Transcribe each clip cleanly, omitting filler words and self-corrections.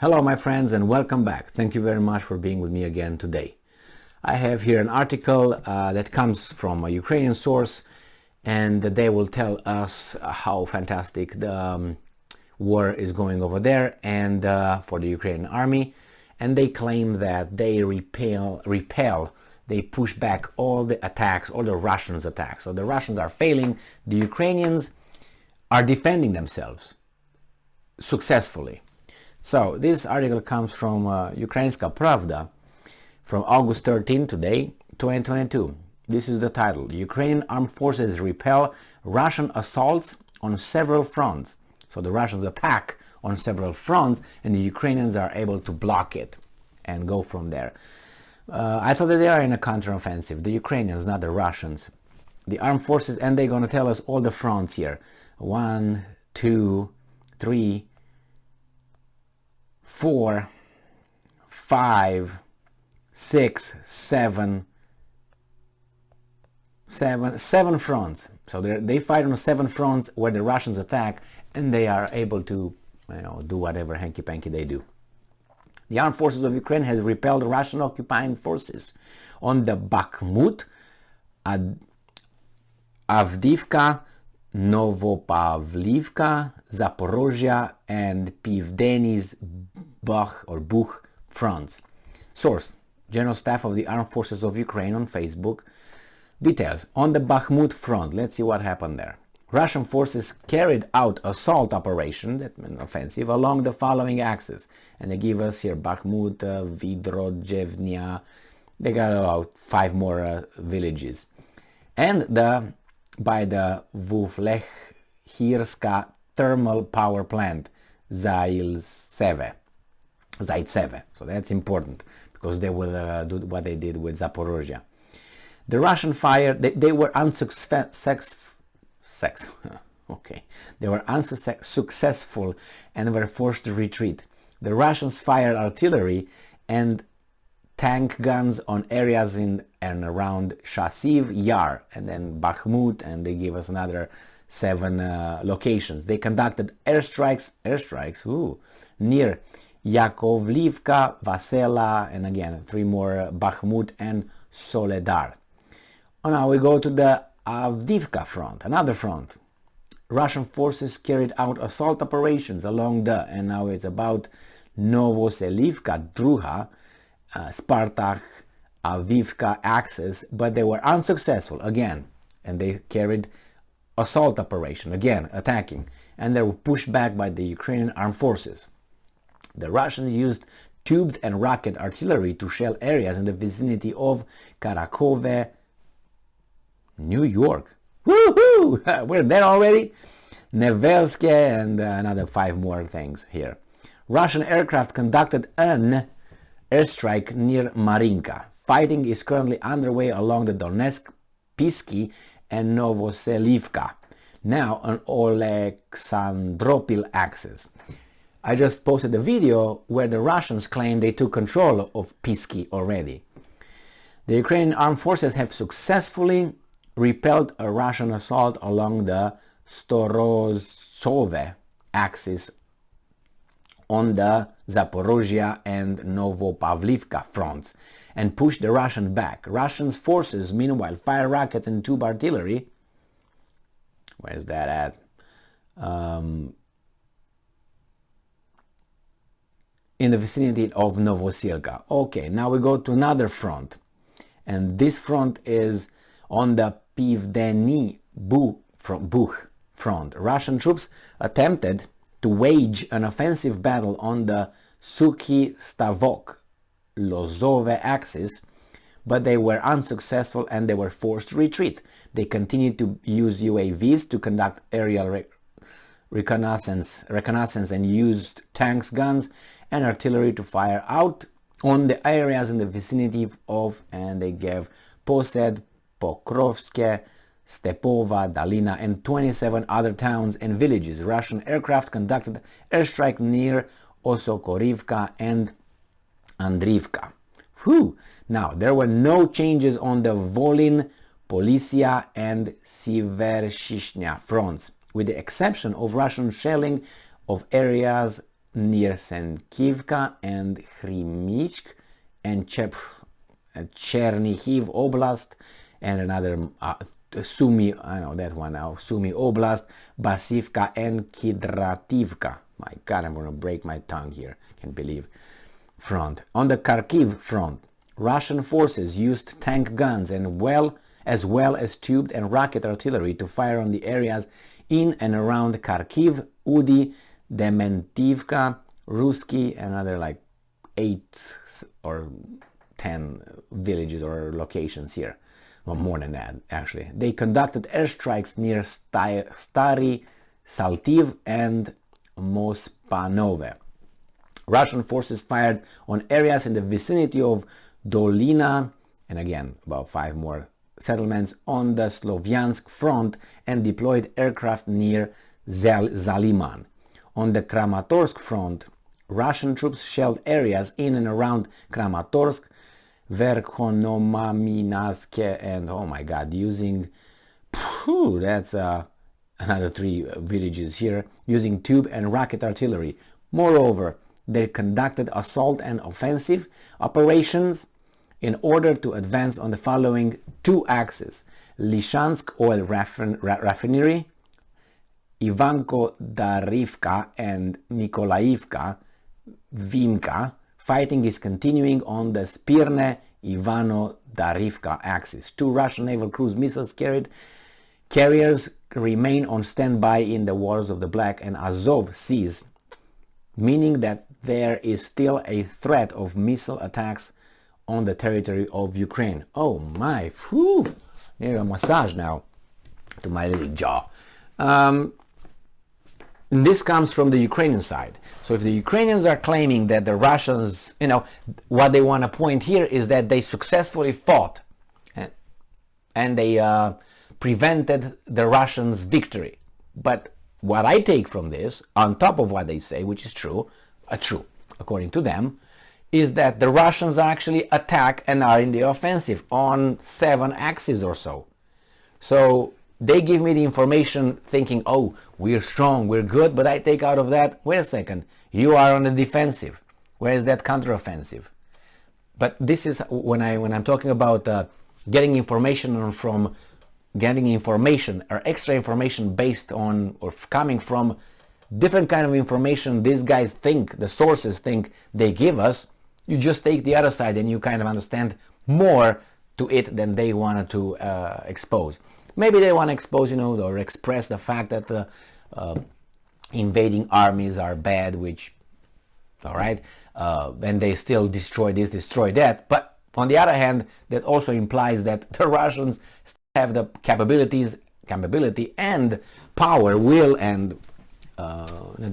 Hello my friends and welcome back. Thank you very much for being with me again today. I have here an article that comes from a Ukrainian source, and they will tell us how fantastic the war is going over there and for the Ukrainian army, and they claim that they they push back all the attacks, all the Russians' attacks. So the Russians are failing, the Ukrainians are defending themselves successfully. So this article comes from Ukrainska Pravda from August 13 today, 2022. This is the title: Ukrainian armed forces repel Russian assaults on several fronts. So the Russians attack on several fronts and the Ukrainians are able to block it and go from there. I thought that they are in a counteroffensive, the Ukrainians, not the Russians. The armed forces, and they're going to tell us all the fronts here. 1, 2, 3, 4, 5, 6, 7 fronts. So they fight on 7 fronts where the Russians attack, and they are able to, do whatever hanky-panky they do. The armed forces of Ukraine has repelled Russian occupying forces on the Bakhmut, Avdiivka, Novopavlivka, Zaporozhia, and Pivdeni's Buch fronts. Source: General Staff of the Armed Forces of Ukraine on Facebook. Details: on the Bakhmut front, let's see what happened there. Russian forces carried out assault operation, that meant offensive, along the following axes. And they give us here Bakhmut, Vidrojevnya, they got about 5 more villages. And by the Vuflechirska thermal power plant, Zaitsev. So that's important, because they will do what they did with Zaporozhia. The Russian fire, they were unsuccessful and were forced to retreat. The Russians fired artillery and tank guns on areas in and around Chasiv Yar and then Bakhmut, and they give us another 7 locations. They conducted airstrikes near Yakovlivka, Vasela, and again 3 more, Bakhmut and Soledar. Now we go to the Avdiivka front, another front. Russian forces carried out assault operations along and now it's about Novoselivka, Druha, Spartak, Avdiivka axis, but they were unsuccessful again, and they carried assault operation, again attacking, and they were pushed back by the Ukrainian armed forces. The Russians used tubed and rocket artillery to shell areas in the vicinity of Kharkiv, New York. Woohoo! We're there already. Nevelske, and another 5 more things here. Russian aircraft conducted an airstrike near Marinka. Fighting is currently underway along the Donetsk, Pisky, and Novoselivka, now on Oleksandropil axis. I just posted a video where the Russians claim they took control of Pisky already. The Ukrainian armed forces have successfully repelled a Russian assault along the Storozhove axis on the Zaporozhia and Novopavlivka fronts and pushed the Russian back. Russian forces meanwhile fire rockets and tube artillery. Where's that at? In the vicinity of Novosilka. Okay, now we go to another front, and this front is on the Pivdeni Buch front. Russian troops attempted to wage an offensive battle on the Suky Stavok Lozove axis, but they were unsuccessful and they were forced to retreat. They continued to use UAVs to conduct aerial reconnaissance and used tanks, guns, and artillery to fire out on the areas in the vicinity of, and they gave Posed, Pokrovske, Stepova, Dalina, and 27 other towns and villages. Russian aircraft conducted airstrike near Osokorivka and Andriivka. Now, there were no changes on the Volyn, Polisia, and Sivershishnya fronts, with the exception of Russian shelling of areas near Senkivka and Khmelnytsk, and Chernihiv Oblast, and another Sumy, I know that one now, Sumy Oblast, Basivka and Kidrativka. My God, I'm going to break my tongue here. Can't believe. Front. On the Kharkiv front, Russian forces used tank guns and as well as tubed and rocket artillery to fire on the areas in and around Kharkiv, Udi, Dementivka, Ruski, and other like 8 or 10 villages or locations here. Well, more than that, actually. They conducted airstrikes near Stary Saltiv and Mospanove. Russian forces fired on areas in the vicinity of Dolina, and again, about 5 more settlements on the Slovyansk front, and deployed aircraft near Zaliman. On the Kramatorsk front, Russian troops shelled areas in and around Kramatorsk, Verkhonomaminaske, and oh my God, using that's another 3 villages here, using tube and rocket artillery. Moreover, they conducted assault and offensive operations in order to advance on the following 2 axes: Lishansk oil refinery, Ivanko Darivka and Nikolaivka Vimka. Fighting is continuing on the Spirne Ivano Darivka axis. 2 Russian naval cruise missiles carriers remain on standby in the waters of the Black and Azov seas, meaning that there is still a threat of missile attacks on the territory of Ukraine. Oh my, whew, need a massage now to my little jaw. This comes from the Ukrainian side. So if the Ukrainians are claiming that the Russians, what they want to point here is that they successfully fought and they prevented the Russians' victory. But what I take from this, on top of what they say, which is true, according to them, is that the Russians actually attack and are in the offensive on 7 axes or so. So they give me the information thinking, oh, we're strong, we're good, but I take out of that, wait a second, you are on the defensive. Where is that counteroffensive? But this is when I'm talking about getting information or extra information based on or coming from different kind of information these guys think, the sources think they give us. You just take the other side and you kind of understand more to it than they wanted to expose. Maybe they want to expose, or express the fact that the invading armies are bad, which, all right, and they still destroy this, destroy that. But on the other hand, that also implies that the Russians have the capability and power, will, and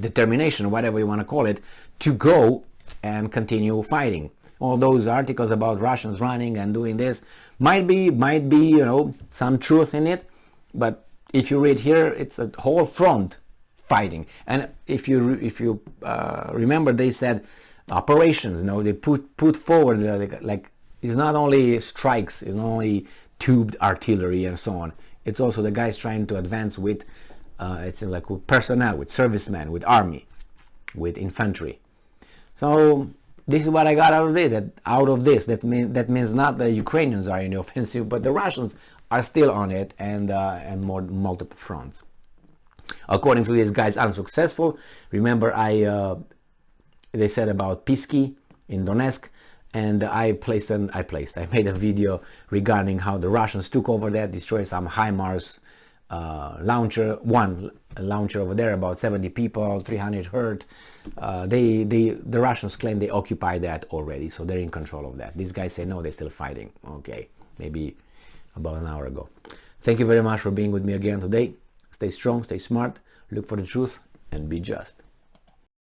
determination, whatever you want to call it, to go and continue fighting. All those articles about Russians running and doing this might be some truth in it, but if you read here, it's a whole front fighting. And if you remember, they said operations. They put forward like it's not only strikes, it's not only tubed artillery and so on. It's also the guys trying to advance with it's like with personnel, with servicemen, with army, with infantry. So this is what I got out of this. That means not the Ukrainians are in the offensive, but the Russians are still on it, and multiple fronts. According to these guys, unsuccessful. Remember, they said about Pisky in Donetsk, and I made a video regarding how the Russians took over that, destroyed some HIMARS launcher, one launcher over there, about 70 people, 300 hurt. The Russians claim they occupied that already, so they're in control of that. These guys say no, they're still fighting. Okay, maybe about an hour ago. Thank you very much for being with me again today. Stay strong, stay smart, look for the truth, and be just.